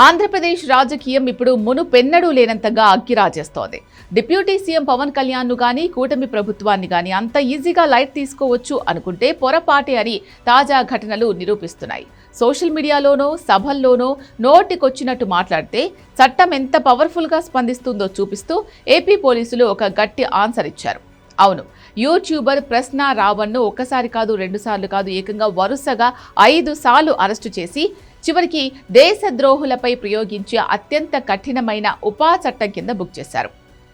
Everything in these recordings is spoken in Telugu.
ఆంధ్రప్రదేశ్ రాజకీయం ఇప్పుడు మునుపెన్నడూ లేనంతగా అగ్గిరాజేస్తోంది. డిప్యూటీ సీఎం పవన్ కళ్యాణ్ను గానీ కూటమి ప్రభుత్వాన్ని గానీ అంత ఈజీగా లైట్ తీసుకోవచ్చు అనుకుంటే పొరపాటే అని తాజా ఘటనలు నిరూపిస్తున్నాయి. సోషల్ మీడియాలోనో సభల్లోనో నోటికొచ్చినట్టు మాట్లాడితే చట్టం ఎంత పవర్ఫుల్గా స్పందిస్తుందో చూపిస్తూ ఏపీ పోలీసులు ఒక గట్టి ఆన్సర్ ఇచ్చారు. అవును, యూట్యూబర్ ప్రశ్న రావణ్ను ఒక్కసారి కాదు, 2 సార్లు కాదు, ఏకంగా వరుసగా 5 సార్లు అరెస్టు చేసి చివరికి దేశద్రోహులపై ప్రయోగించే అత్యంత కఠినమైన ఉపా చట్టం కింద బుక్ చేశారు.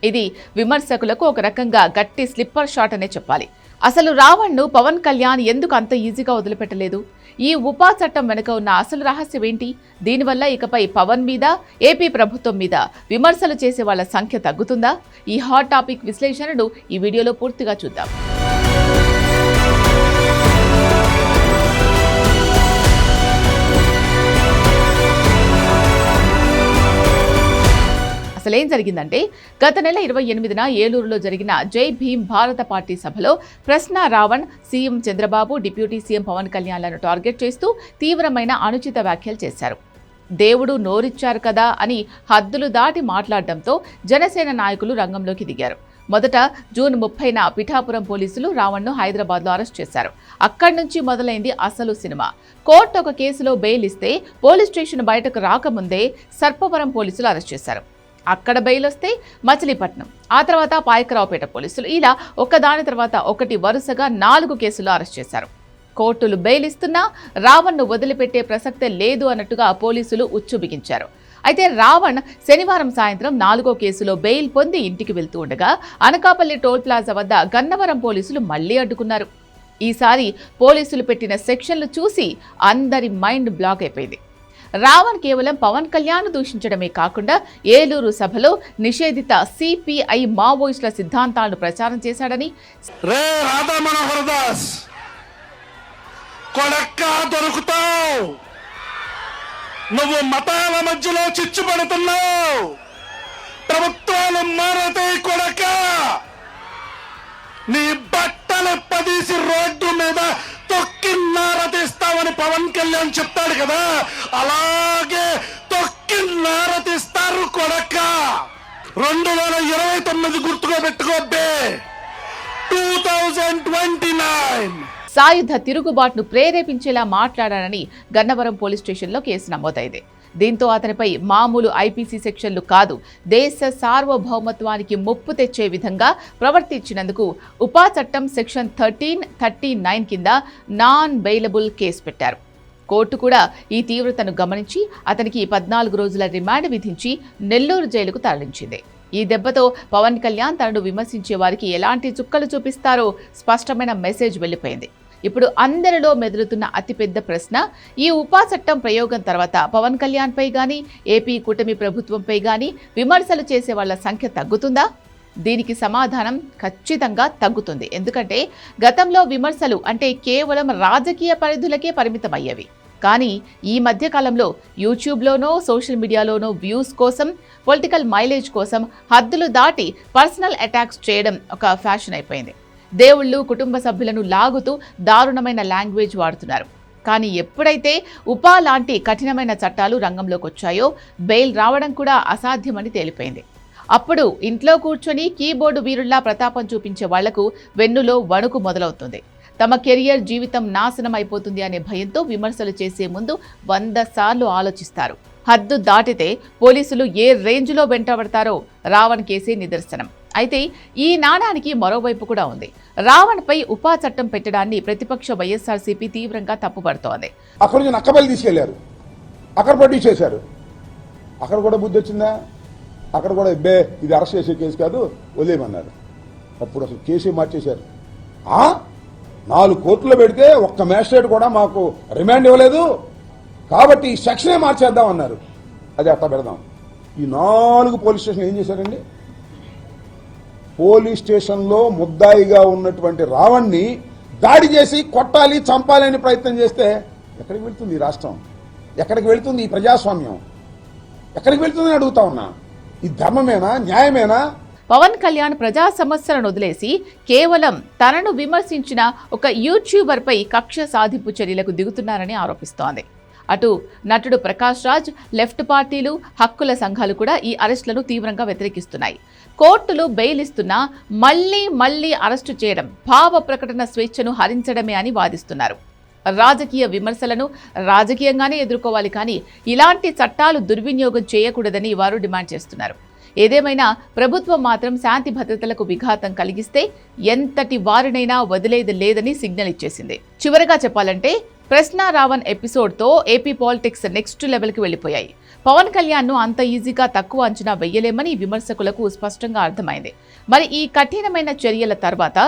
ఇది విమర్శకులకు ఒక రకంగా గట్టి స్లిప్పర్ షాట్ అనే చెప్పాలి. అసలు రావణ్ను పవన్ కళ్యాణ్ ఎందుకు అంత ఈజీగా వదిలిపెట్టలేదు? ఈ ఉపా చట్టం వెనుక ఉన్న అసలు రహస్యం ఏంటి? దీనివల్ల ఇకపై పవన్ మీద, ఏపీ ప్రభుత్వం మీద విమర్శలు చేసే వాళ్ళ సంఖ్య తగ్గుతుందా? ఈ హాట్ టాపిక్ విశ్లేషణను ఈ వీడియోలో పూర్తిగా చూద్దాం. అసలేం జరిగిందంటే, గత నెల 28న ఏలూరులో జరిగిన జై భీమ్ భారత పార్టీ సభలో ప్రశ్న రావణ్ CM Chandrababu, deputy CM Pavan కళ్యాణ్లను టార్గెట్ చేస్తూ తీవ్రమైన అనుచిత వ్యాఖ్యలు చేశారు. దేవుడు నోరిచ్చారు కదా అని హద్దులు దాటి మాట్లాడడంతో జనసేన నాయకులు రంగంలోకి దిగారు. మొదట జూన్ 30న పిఠాపురం పోలీసులు రావణ్ను హైదరాబాద్లో అరెస్ట్ చేశారు. అక్కడి నుంచి మొదలైంది అసలు సినిమా. కోర్టు ఒక కేసులో బెయిల్ ఇస్తే పోలీస్ స్టేషన్ బయటకు రాకముందే సర్పవరం పోలీసులు అరెస్ట్ చేశారు. అక్కడ బెయిల్ వస్తే మచిలీపట్నం, ఆ తర్వాత పాయకరావుపేట పోలీసులు, ఇలా ఒకదాని తర్వాత ఒకటి వరుసగా 4 కేసులు అరెస్ట్ చేశారు. కోర్టులు బెయిల్ ఇస్తున్నా రావణ్ను వదిలిపెట్టే ప్రసక్తే లేదు అన్నట్టుగా పోలీసులు ఉచ్చు బిగించారు. అయితే రావణ్ శనివారం సాయంత్రం 4వ కేసులో బెయిల్ పొంది ఇంటికి వెళ్తూ ఉండగా అనకాపల్లి టోల్ ప్లాజా వద్ద గన్నవరం పోలీసులు మళ్లీ అడ్డుకున్నారు. ఈసారి పోలీసులు పెట్టిన సెక్షన్లు చూసి అందరి మైండ్ బ్లాక్ అయిపోయింది. రావణ్ కేవలం పవన్ కళ్యాణ్ దూషించడమే కాకుండా ఏలూరు సభలో నిషేధిత సిపిఐ మావోయిస్టుల సిద్ధాంతాలను ప్రచారం చేశాడని, నువ్వు మతాల మధ్యలో చిచ్చు పడుతున్నావు, ప్రభుత్వాలు మారతాయి కొడక, నీ బట్టలు పదీసి రోడ్డు మీద తొక్కి నారతీస్తావని పవన్ కళ్యాణ్ చెప్తాడు కదా, అలాగే తొక్కి నారతీస్తారు కొడక. 2029 గుర్తుగా పెట్టుకోబ్బే, 2029. సాయుధ తిరుగుబాటును ప్రేరేపించేలా మాట్లాడారని గన్నవరం పోలీస్ స్టేషన్లో కేసు నమోదైంది. దీంతో అతనిపై మామూలు ఐపీసీ సెక్షన్లు కాదు, దేశ సార్వభౌమత్వానికి ముప్పు తెచ్చే విధంగా ప్రవర్తించినందుకు ఉపా చట్టం సెక్షన్ 1339 కింద నాన్ బెయిలబుల్ కేసు పెట్టారు. కోర్టు కూడా ఈ తీవ్రతను గమనించి అతనికి 14 రోజుల రిమాండ్ విధించి నెల్లూరు జైలుకు తరలించింది. ఈ దెబ్బతో పవన్ కళ్యాణ్ తనను విమర్శించే వారికి ఎలాంటి చుక్కలు చూపిస్తారో స్పష్టమైన మెసేజ్ వెళ్లిపోయింది. ఇప్పుడు అందరిలో మెదులుతున్న అతిపెద్ద ప్రశ్న, ఈ ఉపా చట్టం ప్రయోగం తర్వాత పవన్ కళ్యాణ్ పై గానీ, ఏపీ కూటమి ప్రభుత్వంపై గానీ విమర్శలు చేసే వాళ్ల సంఖ్య తగ్గుతుందా? దీనికి సమాధానం ఖచ్చితంగా తగ్గుతుంది. ఎందుకంటే గతంలో విమర్శలు అంటే కేవలం రాజకీయ పరిధులకే పరిమితమయ్యేవి. కానీ ఈ మధ్య కాలంలో యూట్యూబ్లోనో సోషల్ మీడియాలోనో వ్యూస్ కోసం, పొలిటికల్ మైలేజ్ కోసం హద్దులు దాటి పర్సనల్ అటాక్స్ చేయడం ఒక ఫ్యాషన్ అయిపోయింది. దేవుళ్ళు, కుటుంబ సభ్యులను లాగుతూ దారుణమైన లాంగ్వేజ్ వాడుతున్నారు. కానీ ఎప్పుడైతే ఉపా లాంటి కఠినమైన చట్టాలు రంగంలోకి వచ్చాయో బెయిల్ రావడం కూడా అసాధ్యమని తేలిపోయింది. అప్పుడు ఇంట్లో కూర్చొని కీబోర్డు వీరుల్లా ప్రతాపం చూపించే వాళ్లకు వెన్నులో వణుకు మొదలవుతుంది. తమ కెరియర్, జీవితం నాశనం అయిపోతుంది అనే భయంతో విమర్శలు చేసే ముందు 100 సార్లు ఆలోచిస్తారు. హద్దు దాటితే పోలీసులు ఏ రేంజ్లో వెంటబడతారో రావణ్ కేసే నిదర్శనం. అయితే ఈ నాణానికి మరోవైపు కూడా ఉంది. రావణ్పై ఉపా చట్టం పెట్టడాన్ని ప్రతిపక్ష వైఎస్ఆర్సీపీ తీవ్రంగా తప్పుపడుతోంది. అక్కడ నుంచి నక్కబెల్లి తీసుకెళ్లారు, అక్కడ ప్రొడ్యూస్ చేశారు. అక్కడ కూడా బుద్ధి వచ్చిందా? అక్కడ కూడా ఇది అరెస్ట్ చేసే కేసు కాదు, వదిలేయమన్నారు. అప్పుడు అసలు కేసు మార్చేశారు. 4 కోర్టులో పెడితే ఒక్క మ్యాజిస్ట్రేట్ కూడా మాకు రిమాండ్ ఇవ్వలేదు, కాబట్టి ఈ సెక్షనే మార్చేద్దాం అన్నారు. అది అట్లా పెడదాం. ఈ 4 పోలీస్ స్టేషన్ ఏం చేశారండి? పోలీస్ స్టేషన్లో ముద్దాయిగా ఉన్నటువంటి రావణ్ని దాడి చేసి కొట్టాలి, చంపాలని ప్రయత్నం చేస్తే ఎక్కడికి వెళ్తుంది ఈ రాష్ట్రం? ఎక్కడికి వెళ్తుంది ఈ ప్రజాస్వామ్యం? ఎక్కడికి వెళ్తుందని అడుగుతా ఉన్నా. ఈ ధర్మమేనా, న్యాయమేనా? పవన్ కళ్యాణ్ ప్రజా సమస్యలను వదిలేసి కేవలం తనను విమర్శించిన ఒక యూట్యూబర్పై కక్ష సాధింపు చర్యలకు దిగుతున్నారని ఆరోపిస్తోంది. అటు నటుడు ప్రకాష్ రాజ్, లెఫ్ట్ పార్టీలు, హక్కుల సంఘాలు కూడా ఈ అరెస్టులను తీవ్రంగా వ్యతిరేకిస్తున్నాయి. కోర్టులు బెయిల్ ఇస్తున్నా మళ్లీ అరెస్టు చేయడం భావ ప్రకటన స్వేచ్ఛను హరించడమే అని వాదిస్తున్నారు. రాజకీయ విమర్శలను రాజకీయంగానే ఎదుర్కోవాలి, కానీ ఇలాంటి చట్టాలు దుర్వినియోగం చేయకూడదని వారు డిమాండ్ చేస్తున్నారు. ఏదేమైనా ప్రభుత్వం మాత్రం శాంతి భద్రతలకు విఘాతం కలిగిస్తే ఎంతటి వారినైనా వదిలేది లేదని సిగ్నల్ ఇచ్చేసింది. చివరగా చెప్పాలంటే ప్రశ్న రావణ్ ఎపిసోడ్తో ఏపీ పాలిటిక్స్ నెక్స్ట్ లెవెల్కి వెళ్ళిపోయాయి. పవన్ కళ్యాణ్ను అంత ఈజీగా తక్కువ అంచనా వెయ్యలేమని విమర్శకులకు స్పష్టంగా అర్థమైంది. మరి ఈ కఠినమైన చర్యల తర్వాత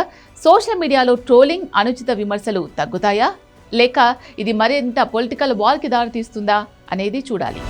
సోషల్ మీడియాలో ట్రోలింగ్, అనుచిత విమర్శలు తగ్గుతాయా, లేక ఇది మరింత పొలిటికల్ వార్కి దారితీస్తుందా అనేది చూడాలి.